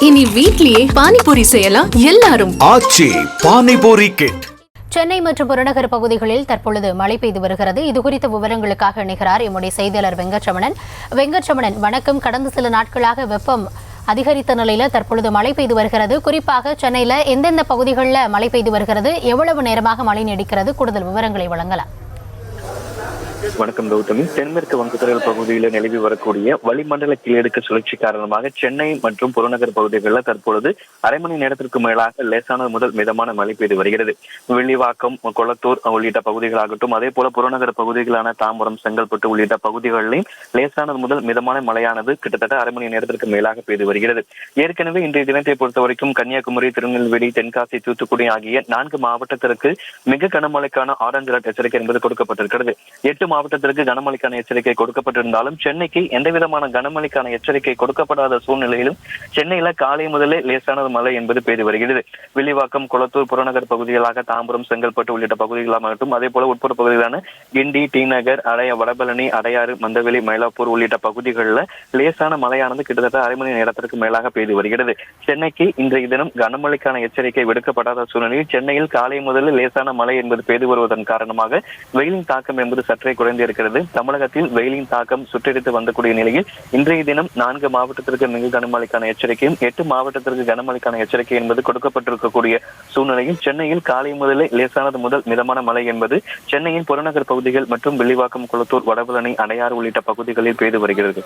இனி வீட்லயே பானிபூரி செய்யலாம் எல்லாரும். ஆச்சி பானிபூரி கிட். சென்னை மற்றும் புறநகர் பகுதிகளில் தற்பொழுது மழை பெய்து வருகிறது. இதுகுறித்த விவரங்களுக்காக இணைகிறார் எம்முடைய செய்தியாளர் வெங்கட்ரமணன். வெங்கட்ரமணன், வணக்கம். கடந்த சில நாட்களாக வெப்பம் அதிகரித்த நிலையில தற்பொழுது மழை பெய்து வருகிறது. குறிப்பாக சென்னையில எந்தெந்த பகுதிகளில் மழை பெய்து வருகிறது, எவ்வளவு நேரமாக மழை நீடிக்கிறது, கூடுதல் விவரங்களை வழங்கலாம். வணக்கம் கௌதமி. தென்மேற்கு வங்கக்கடல் பகுதியில் நிலவி வரக்கூடிய வளிமண்டல கீழடுக்கு சுழற்சி காரணமாக சென்னை மற்றும் புறநகர் பகுதிகளில் தற்பொழுது அரை மணி நேரத்திற்கு மேலாக லேசான முதல் மிதமான மழை பெய்து வருகிறது. வெள்ளிவாக்கம், கொளத்தூர் உள்ளிட்ட பகுதிகளாகட்டும், அதே போல புறநகர் பகுதிகளான தாம்பரம், செங்கல்பட்டு உள்ளிட்ட பகுதிகளிலும் லேசான முதல் மிதமான மழையானது கிட்டத்தட்ட அரை மணி நேரத்திற்கு மேலாக பெய்து வருகிறது. ஏற்கனவே இன்றைய தினத்தை பொறுத்த வரைக்கும் கன்னியாகுமரி, திருநெல்வேலி, தென்காசி, தூத்துக்குடி ஆகிய 4 மாவட்டத்திற்கு மிக கனமழைக்கான ஆரஞ்சு அலர்ட் எச்சரிக்கை என்பது கொடுக்கப்பட்டிருக்கிறது. 8 மாவட்டத்திற்கு கனமழைக்கான எச்சரிக்கை கொடுக்கப்பட்டிருந்தாலும் சென்னைக்கு எந்த விதமான கனமழைக்கான எச்சரிக்கை கொடுக்கப்படாத சூழ்நிலையிலும் சென்னையில காலை முதலே லேசான மழை என்பது பெய்து வருகிறது. வில்லிவாக்கம், கொளத்தூர், புறநகர் பகுதிகளாக தாம்பரம், செங்கல்பட்டு உள்ளிட்ட பகுதிகளாகட்டும், அதே போல உட்புற பகுதிகளான கிண்டி, டி நகர், வடபழனி, அடையாறு, மந்தவெளி, மயிலாப்பூர் உள்ளிட்ட பகுதிகளில் லேசான மழையானது கிட்டத்தட்ட அரை மணி நேரத்திற்கு மேலாக பெய்து வருகிறது. சென்னைக்கு இன்றைய தினம் கனமழைக்கான எச்சரிக்கை விடுக்கப்படாத சூழ்நிலையில் சென்னையில் காலை முதலில் லேசான மழை என்பது பெய்து வருவதன் காரணமாக வெயிலின் தாக்கம் என்பது சற்றே குறைந்திருக்கிறது. தமிழகத்தில் வெயிலின் தாக்கம் சுட்டெடுத்து வந்தக்கூடிய நிலையில் இன்றைய தினம் 4 மாவட்டத்திற்கு மிக கனமழைக்கான எச்சரிக்கையும் 8 மாவட்டத்திற்கு கனமழைக்கான எச்சரிக்கை என்பது கொடுக்கப்பட்டிருக்கக்கூடிய சூழ்நிலையில் சென்னையில் காலை முதலே லேசானது முதல் மிதமான மழை என்பது சென்னையின் புறநகர் பகுதிகள் மற்றும் வில்லிவாக்கம், கொளத்தூர், வடபழனி, அடையாறு உள்ளிட்ட பகுதிகளில் பெய்து வருகிறது.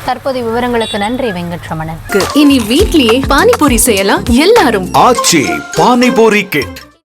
தற்போதைய விவரங்களுக்கு நன்றி வெங்கட்ரமணன். இனி வீட்லயே பானிபூரி செய்யலாம் எல்லாரும். ஆச்சி பானிபூரி கிட்.